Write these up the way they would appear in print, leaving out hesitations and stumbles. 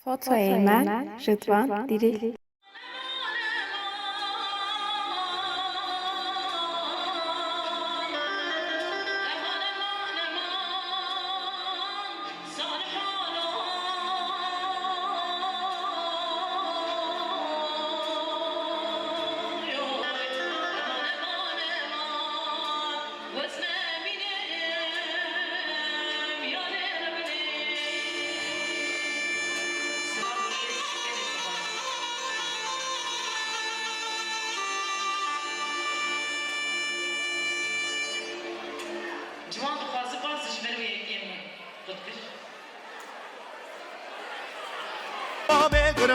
فاطمه من رضوان دیری. جوان بخوازی بازش بروی یکی خودکش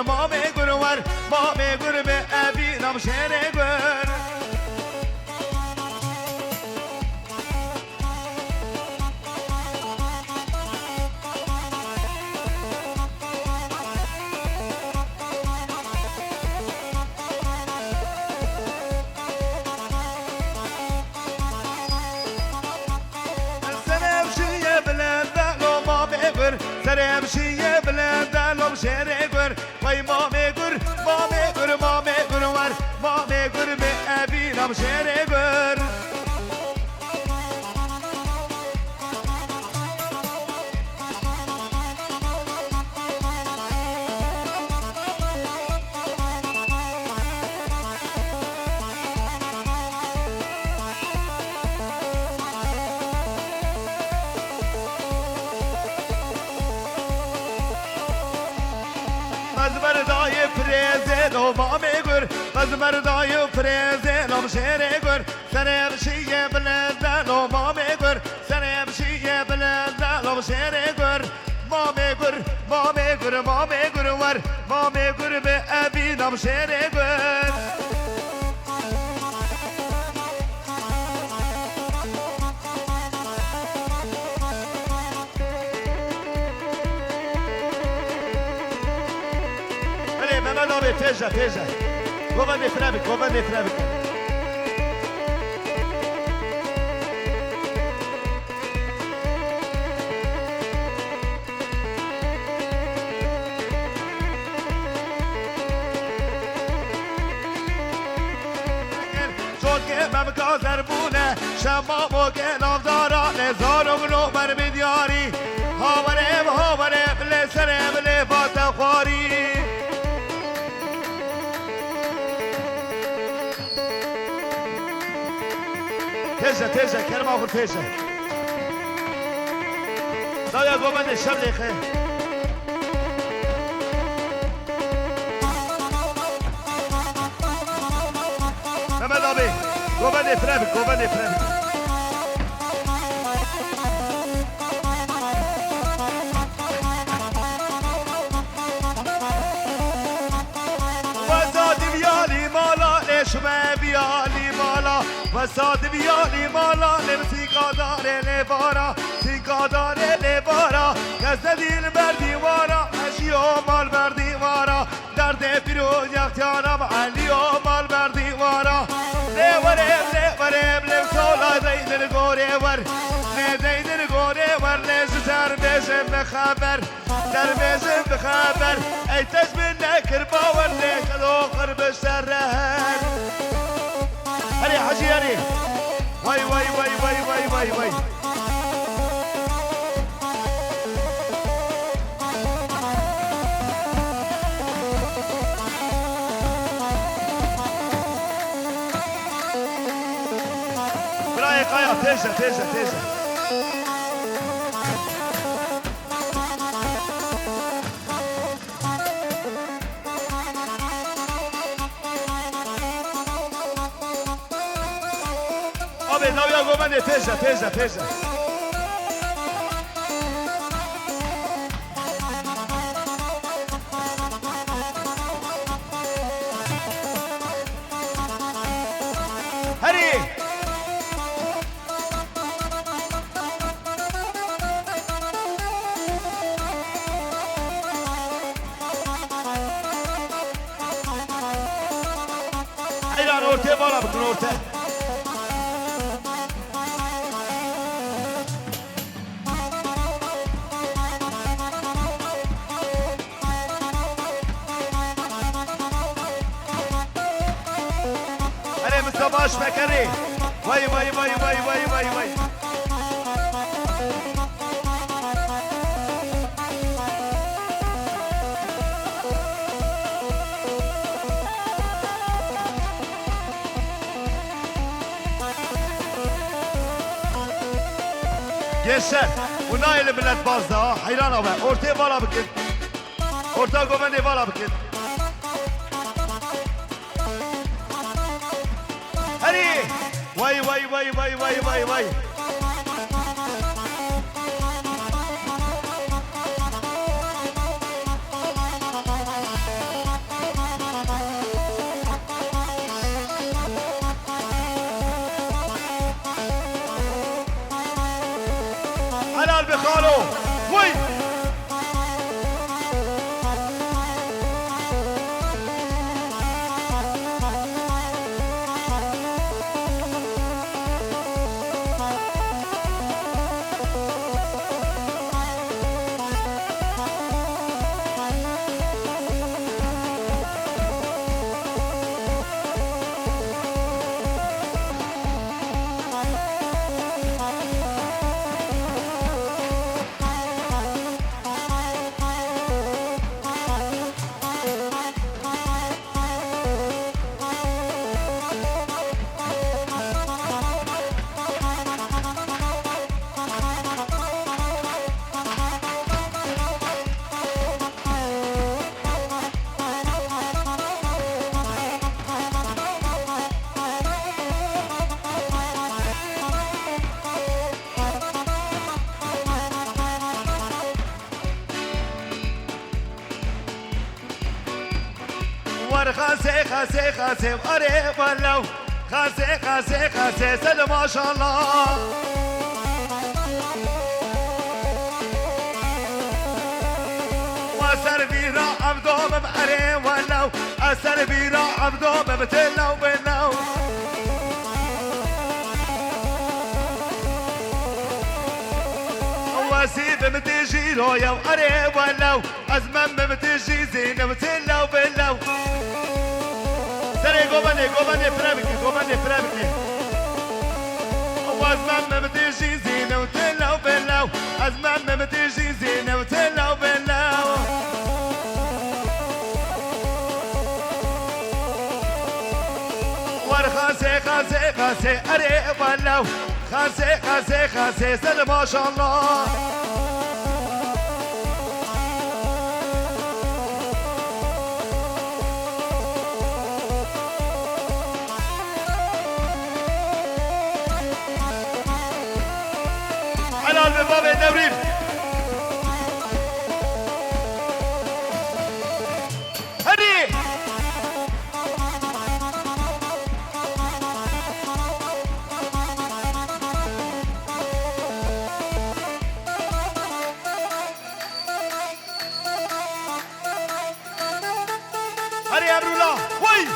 مامه گر ور مامه گر به ابی نام شهر گر سرم شیه بلند لام شهر گر وای مامه گر ور مامه گر به ابی نام شهر گر مردای پریزه لو مامه گر مردای پریزه لام شهر گر سرم شیه بلند لو مامه گر سرم شیه بلند لام شهر گر مامه گر ور مامه گر به ابی نام شهر گر تيجا كوفا نفرابك زربونه شما موقع نافدارا نزارم رو بر بدیاری هاورم لسرم لفات خواری تيجا كرم آخر تيجا دايا قوبان الشمل خير محمد أبي قوبان فرابك وزادي بيالي مالا ليش ما بيالي مالا وساد بیالی مالا نمسیقا داره لبارا کس دیل بر دیوارا اشی و مال بر دیوارا درد پیرو یختیانم علی و مال بر دیوارا لیورم لب سولا دیدر گوره ور دیدر گوره ور لیز در بیشم بخبر ای تجمین نکر باور لیکل آخر بشتر رهن هري حجي هري واي برايك يا تيجا não ia goma de teja Hadi Hayran ortaya bana bakın ortaya دستا باش مکری وای وای وای وای وای وای وای گشه اونای ملت بازده ها حیران آبه ارته بالا بکن ارتا گوونده بالا بکن هری وای وای وای وای وای وای وای حلال بخالو وای خاسي خاسي خاسي وقريب ولو خاسي خاسي خاسي سلم ما شاء الله واسر بيرا عبدو بقريب ولو اسر بيرا عبدو ببتلو بلو واسيب بمتجي رويا وقريب ولو ازمن بمتجي زين بتلو بلو سري قوباني قوباني فرابكي قوباني فرابكي وازمان ما بتجي زينة وتلو بلو ازمان ما بتجي زينة وتلو بلو ور خاسي خاسي خاسي قريب ولو خاسي خاسي خاسي سلم ما شاء الله حلال بباب الدوري هدي هدي يا رولا وي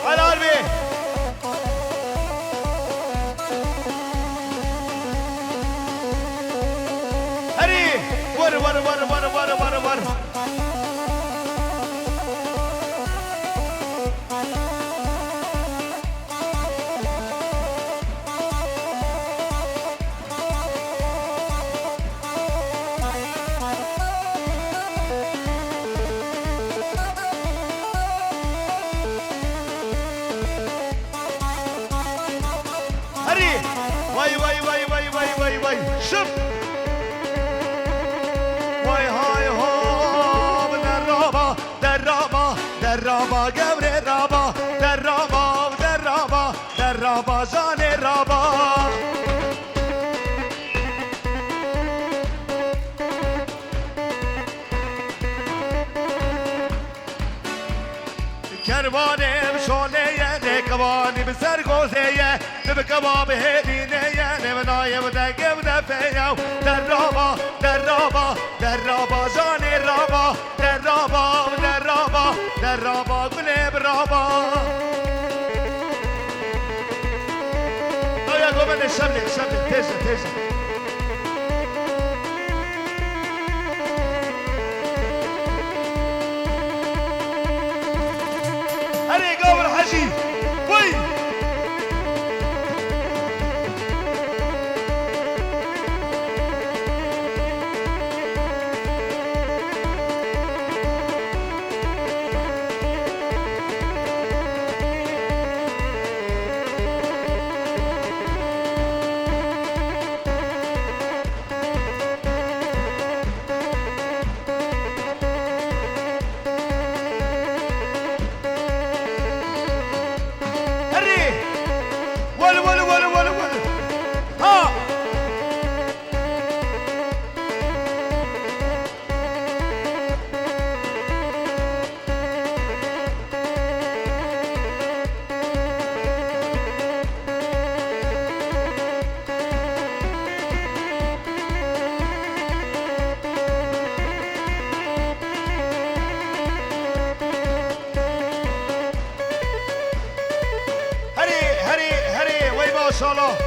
ور هري واي واي واي واي واي واي واي شوف واي هاي هو درابة درابة درابة قبر الرابة درابة درابة درابة جان الرابة كرواني بشولية نكواني بسرقوزية بكباب هدينية نبناية بدقب دفية درابة درابة درابة جاني الرابة درابة درابة درابة قلب الرابة تيجا هري قابل حجي وي ما شاء الله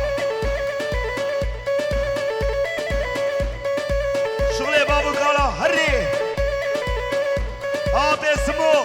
شغل بابو كالا هري اعطي اسمه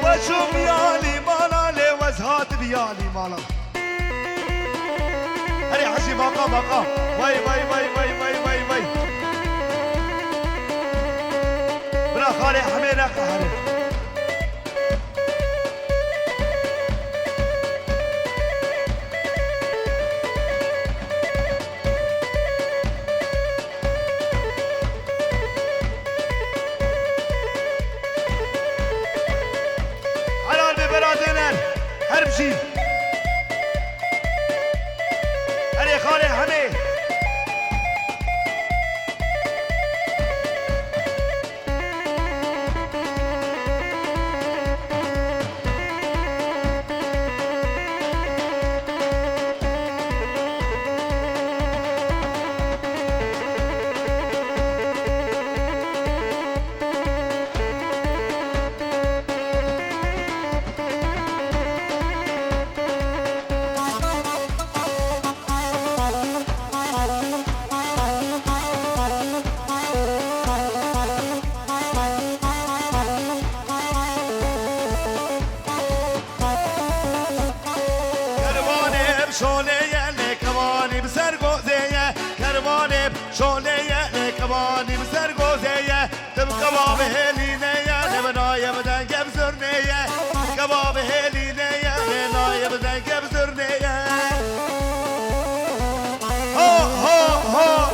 وشوف يالي مالا لوزهات بيالي مالا هري حسي بقى وي وي وي وي وي وي وي بلا خالي حمينا قهري هربشي هري خالي حمي شوليه لكواني بسرقوزيه كرباني شوليه لكواني بسرقوزيه تبقى باب هلينيه لبنايه بدن قبزرنيه كباب هلينيه لبنايه بدن قبزرنيه هو هو هو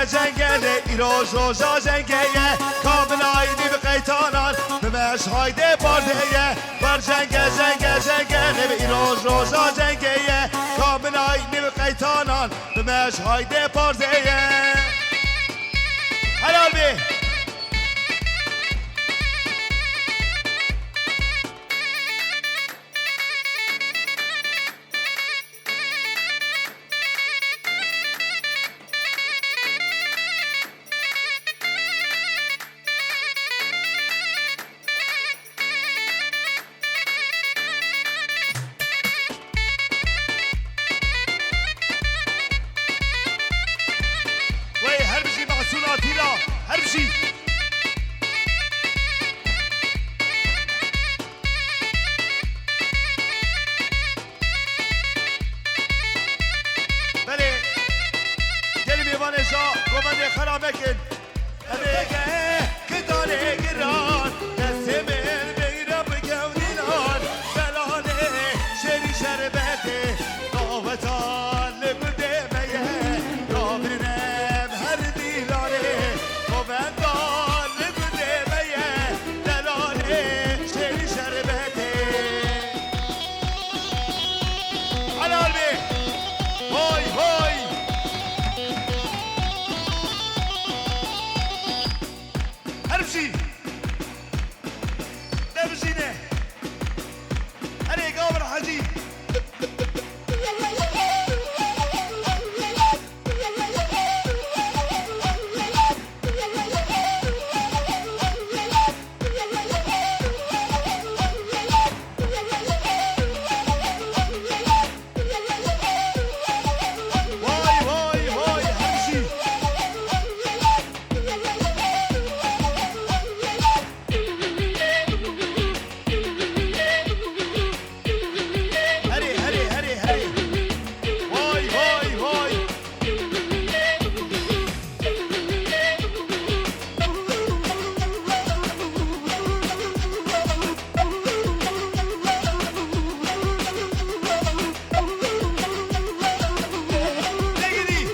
جنگل ایروز روزا جنگیه کامل آیدی به قیتانان بمش هایده باردهیه بر جنگل ایروز روزا جنگیه کامل آیدی به قیتانان بمش هایده باردهیه حلال بی دیوان شاه گمنده خرابکن ابیگه کدانه گران دست من بیره بگونینان بلاله شری شربته قاوتان لبده میه کابرنم هر دیلانه قوبندان لبده میه دلاله شری شربته حلال بی هوی هوی هربشي نبشينه هري قابر حجي واي واي واي هربشي هري هري هري هري واي واي واي نجدي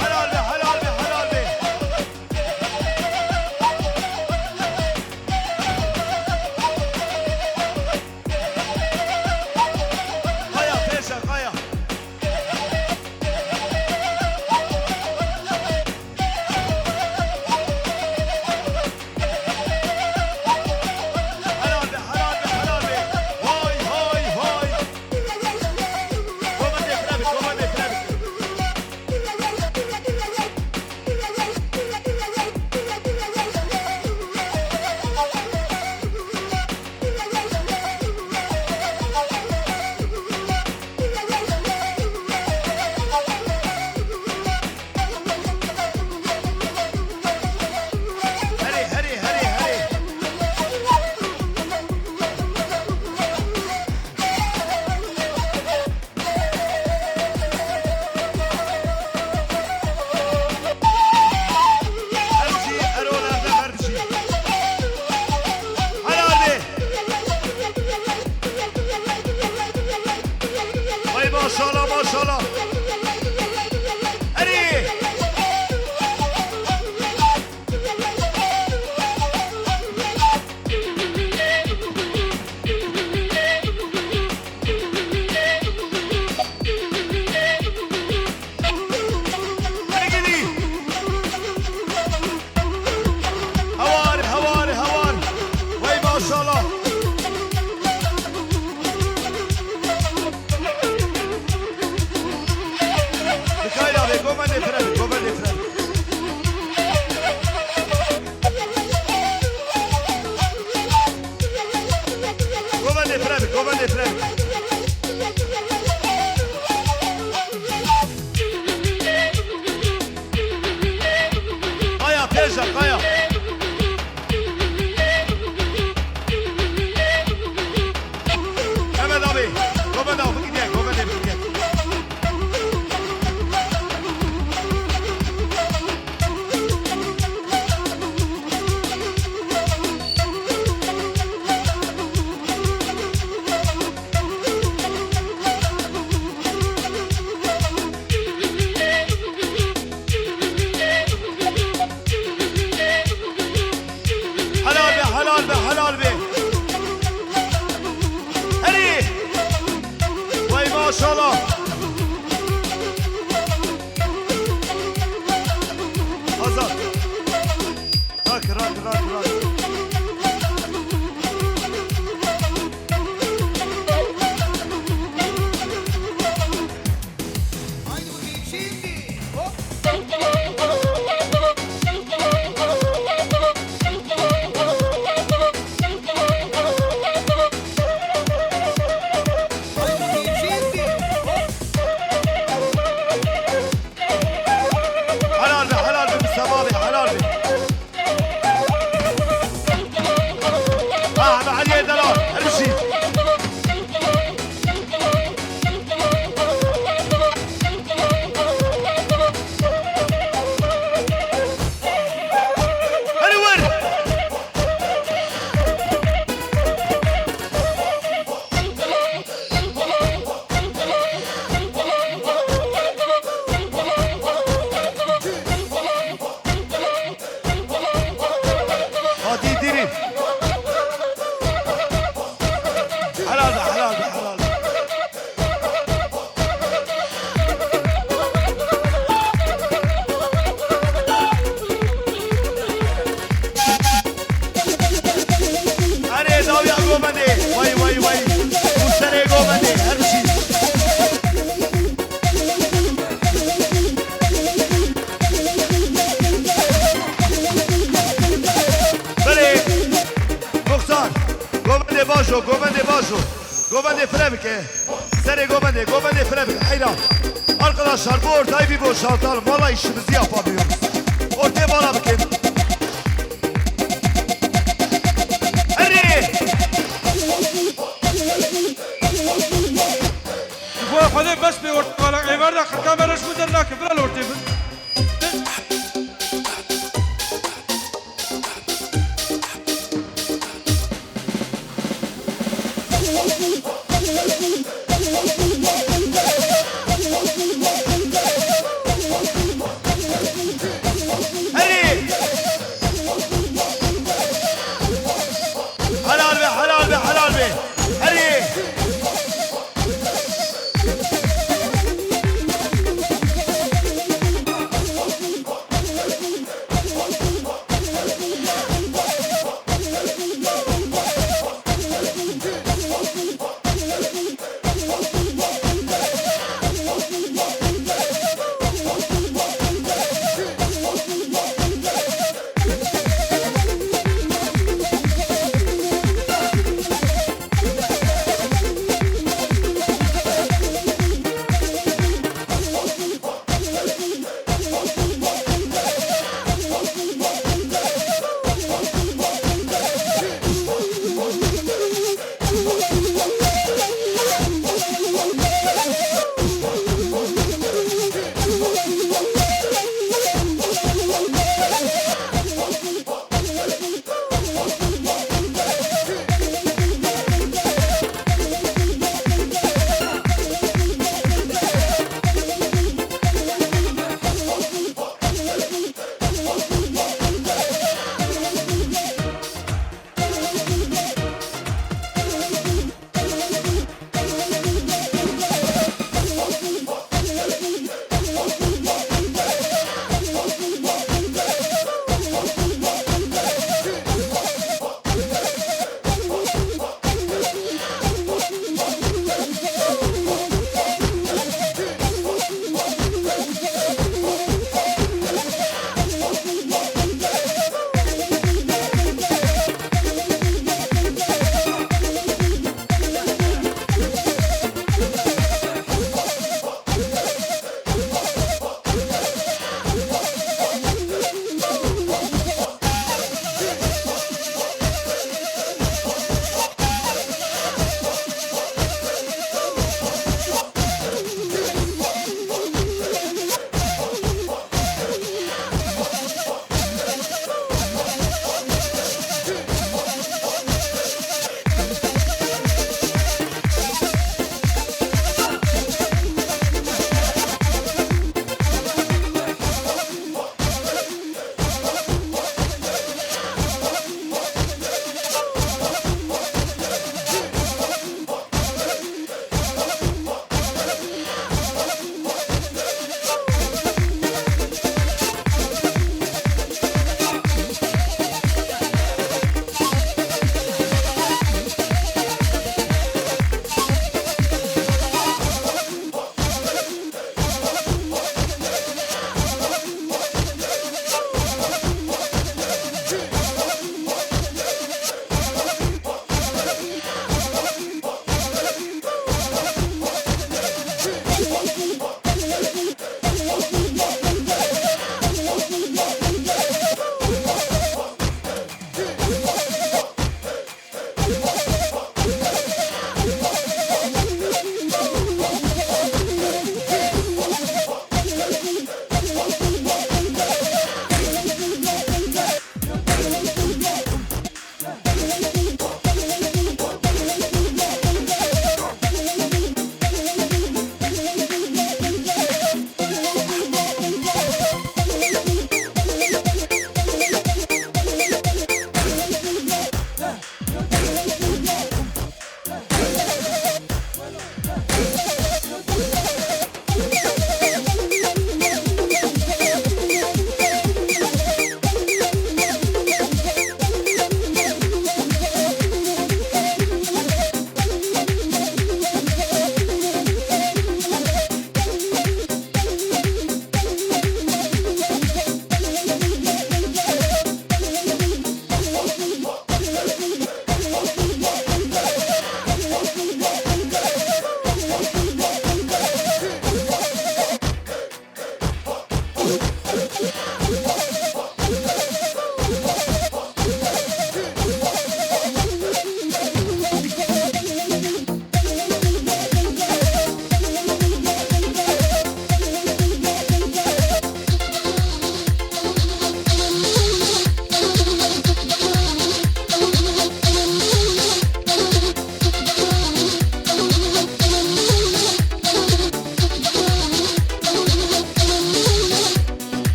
حلال بي حلال بي حلال بي قايا فيشا قايا حلال بي حلال بي حلال بي هاي هاي هاي كوماندي كرابي كوماندي كرابي هري هري هري هري هربشي ارونا ده هربشي حلال بي واي ما شاء الله ما شاء الله هري نجدي هواري هواري هواري واي ما شاء الله بكايلا بي كوماندي فرابي كوماندي فرابي كوماندي فرابي كوماندي فرابي قايا فيشا قايا احمد ابي كوماندي فيك كوماندي فيك حلال بي حلال بي حلال بي هري واي ما شاء الله azat راك راك راك راك حلال بي حلال بي بالسماضي حلال بي باجو Govende bajo Govende Fremke Sere Govende Fremke Hayran Arkadaşlar bu ortayı bir boşaltalım Valla işimizi yapamıyoruz Ortaya bana bakın Hadi Bu hadi bas bir ortalık evarda kamera şu dernek biraz ortaya bir.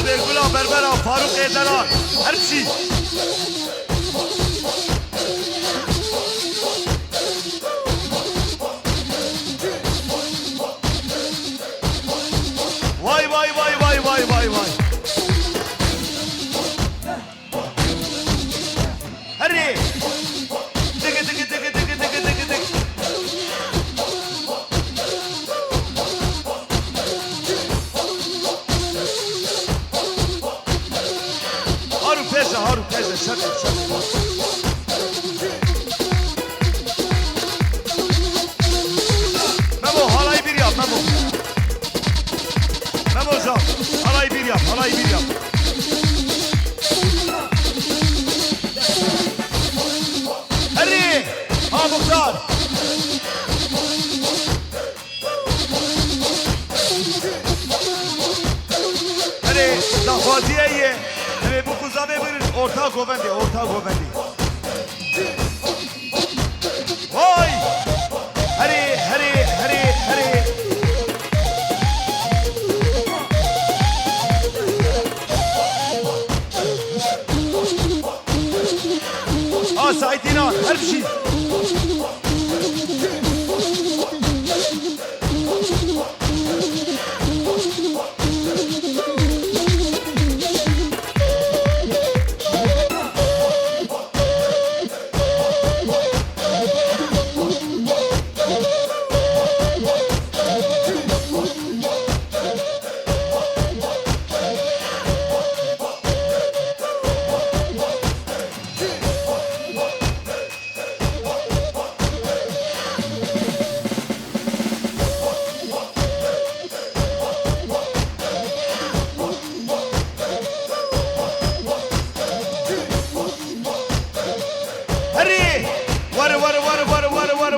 Bergula Berbera Faruk Ederan her şey. Vay vay vay vay vay vay vay. Hadi. Tıkı tıkı tıkı tıkı tıkı tıkı tıkı. Harun teyze şaka. Memo halayı bir yap Memo. Memo hocam halayı bir yap. Hadi. Ha Muhtar. Hadi Dahvaziye ye. Evet bu kuzame bir orta govendi. Vay! Hadi. Saidina her şey.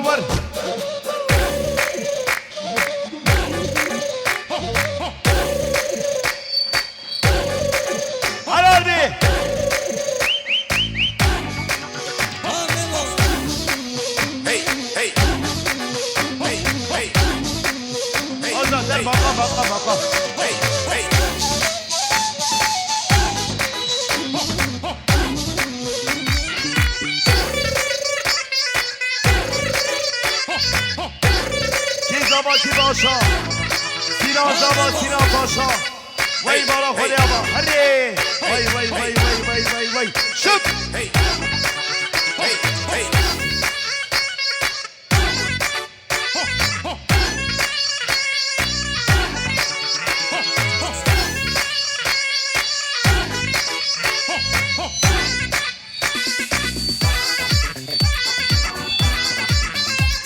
Var. Hadi. Hey. Ozan sen baka. Hey. Zabati Paşa, Sinan Paşa, vay bana kolyama, hadi, vay, şıp. Hey.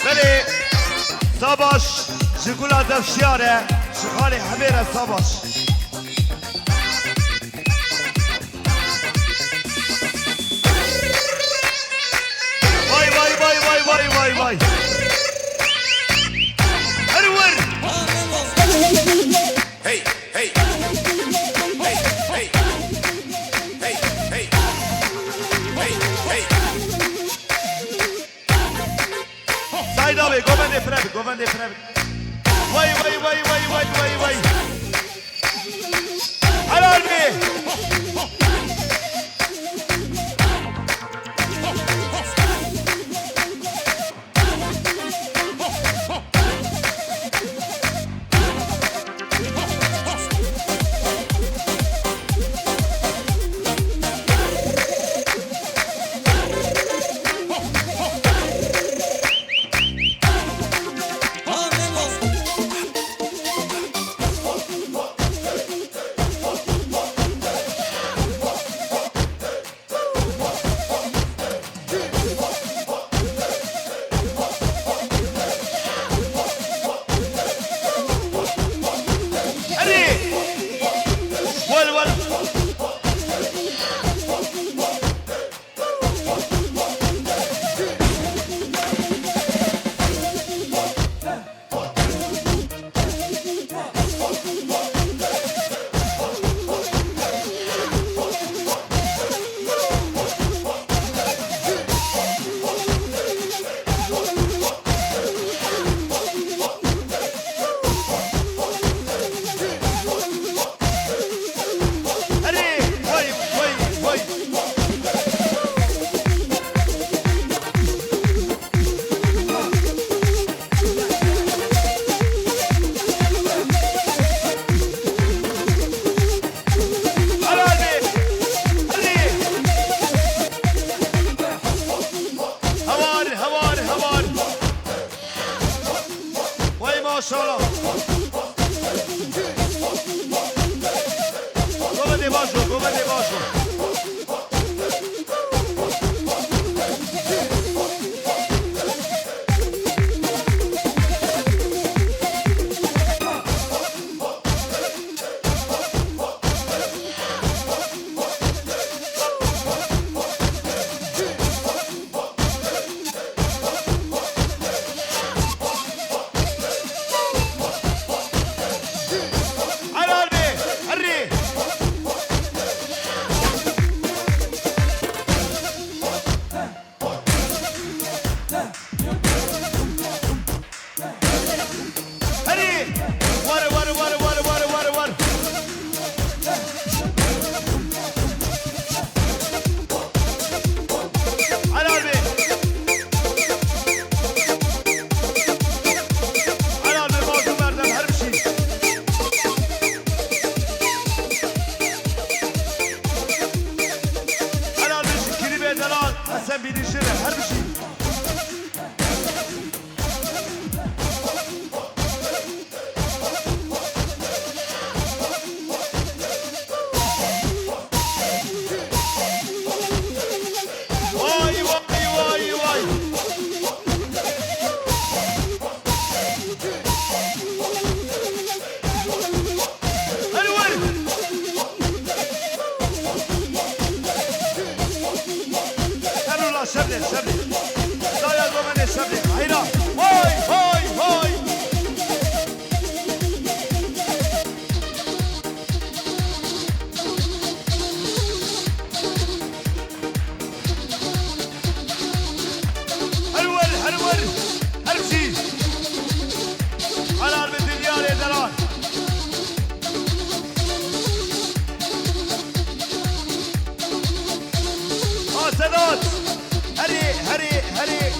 Beni Sabaş, Jigula Devşiyare, Şıkhali Hamire Sabaş. Vay. Hadi vur. Hey. Said abi, govende frebi. Vay. Helal mi? باشو گوبده باشو sen bilişine her bir şey. Vay vay vay vay. Hadi vay. Sabri, sabri. Daya domene sabri. Hayra. Vay, vay, vay. Harwar, harwar. Harsi. Halar ve dünya ederar. Asadat. هري هري هري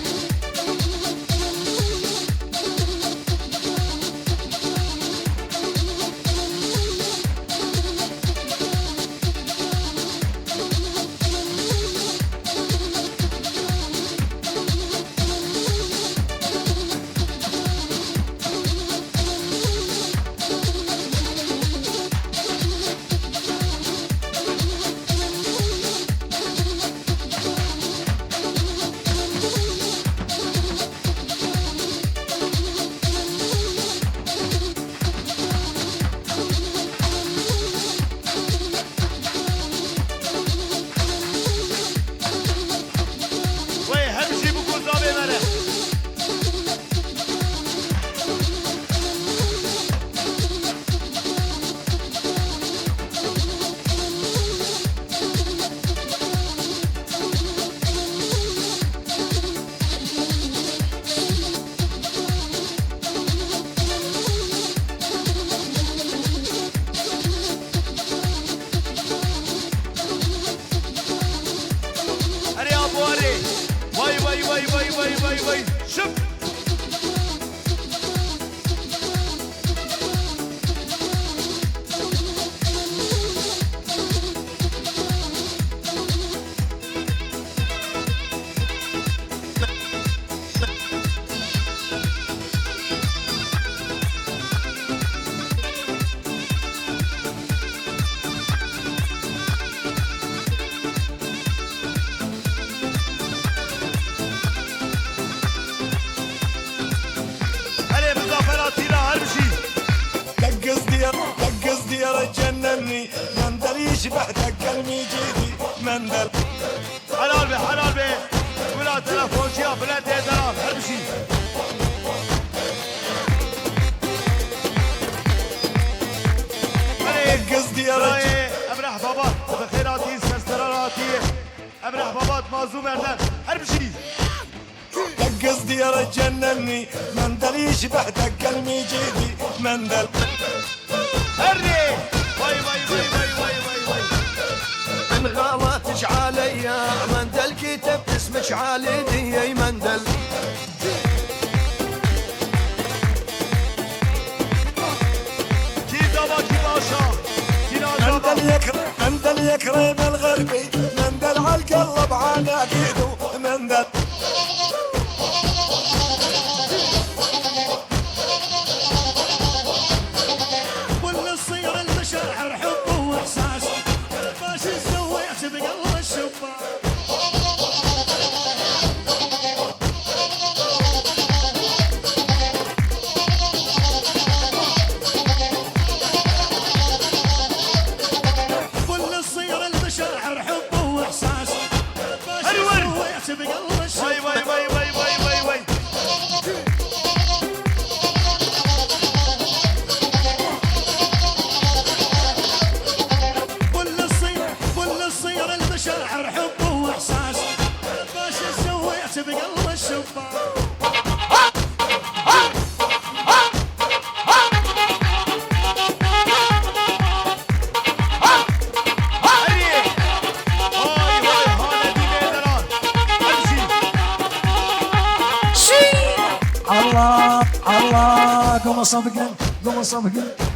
وي شوف جنني مندل يشبه تكلمي جيدي مندل حلال بي حلال بي ولا تلفون شيا بلا تهدران هر بشي قصدي يا رجل ابرح بابات بخيراتي سرسراراتي ابرح بابات مازو مردن هر بشي قصدي يا رجل جنني مندل يشبه تكلمي جيدي مندل هري واي واي واي واي واي واي واي من غلطش عليا مندل كتبت اسمك عليدي يا مندل كيدا باكي باشا مندل يكرم الغربي مندل عالقلب عناقيدو مندل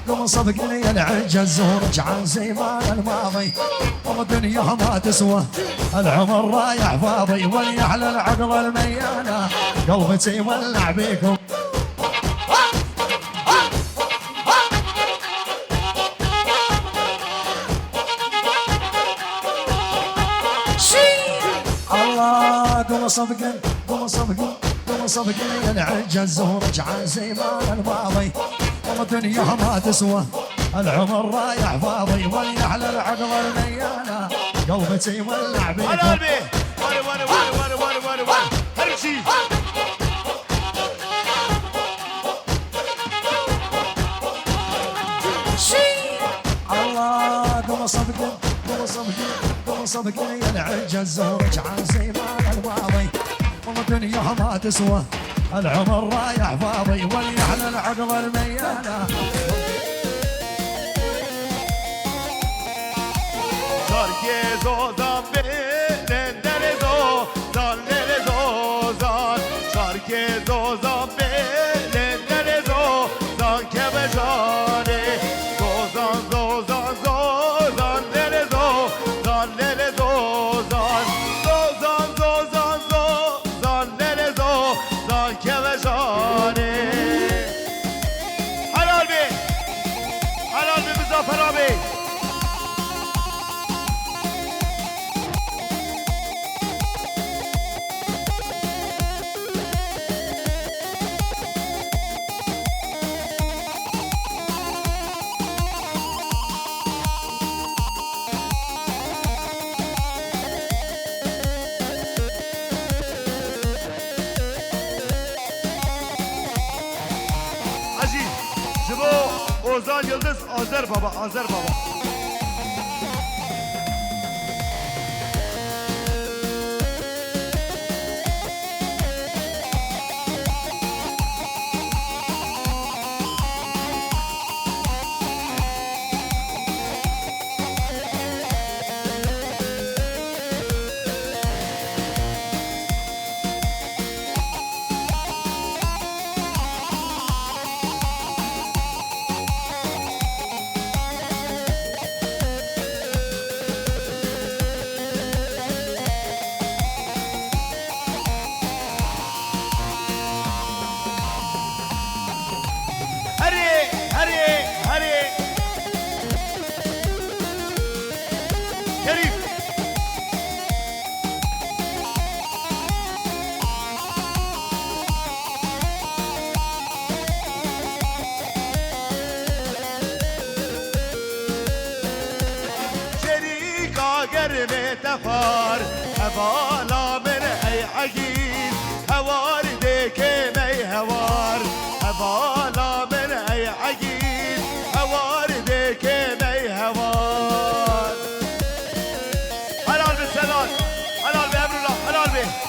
قوم صدقني يا العجز ورجع زي ما الماضي والدنيا ما تسوى العمر رايح فاضي وليحلى العقل الميانة قلبتي يولع بيكم الله قوم صدقني يا العجز ورجع زي ما الماضي والدنيا ما تسوى العمر رايح فاضي وليحلى العقل الميانة قلبتي يولع بيكم على قلبي واري هرشي الله قوم صدقني يا العجز ورجع زي ما الماضي والدنيا ما تسوى العمر رايح فاضي وليحلى العقل الميانة Şarkı zan belenlere zan lere zan Şarkı zan belenlere zan kebejane zan lere zan lere zan lere zan kebejane Helal be Muzaffer abi Ozan Yıldız Azer Baba هري شريف شريكا قرمي تفار هبالا من اي عقيد هوار ديكي مي هوار هبالا من اي عقيد هوار ديكي مي هوار حلال بالسلام حلال بأمر الله حلال به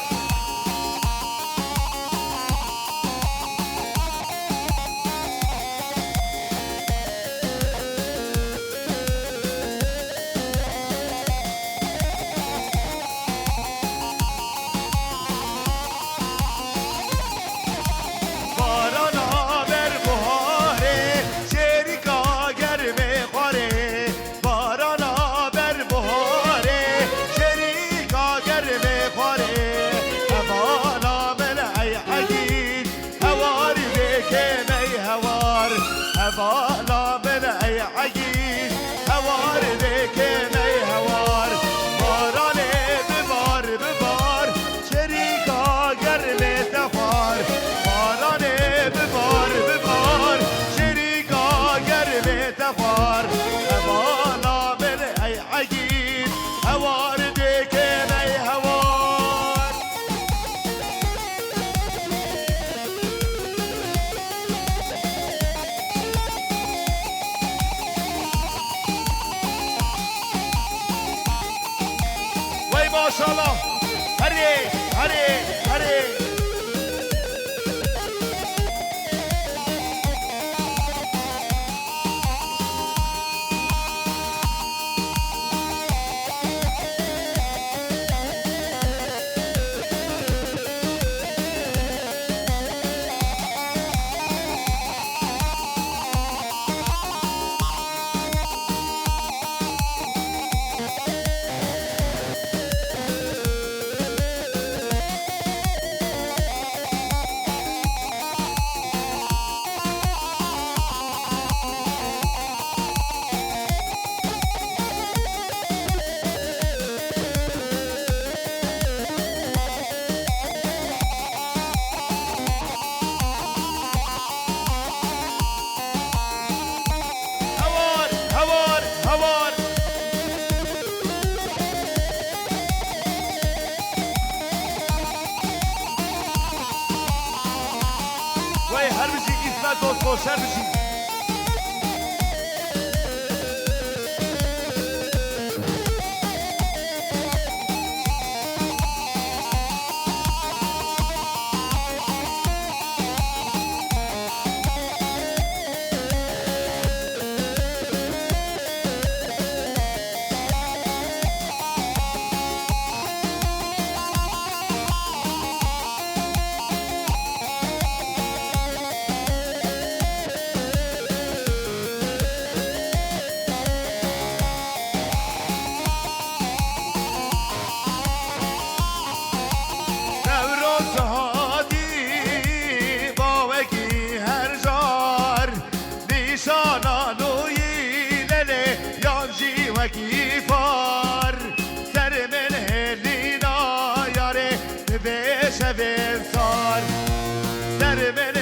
بالا من ای عگیر هوار بکن ای هوار بارانه ببار شریکا گرم تفار بارانه ببار شریکا گرم تفار بالا من ای عگیر هوار بکن ای هوار ما شاء الله هري دوست خوشر بشید كيفار سر من هلينا ياري بيش بين صار سر من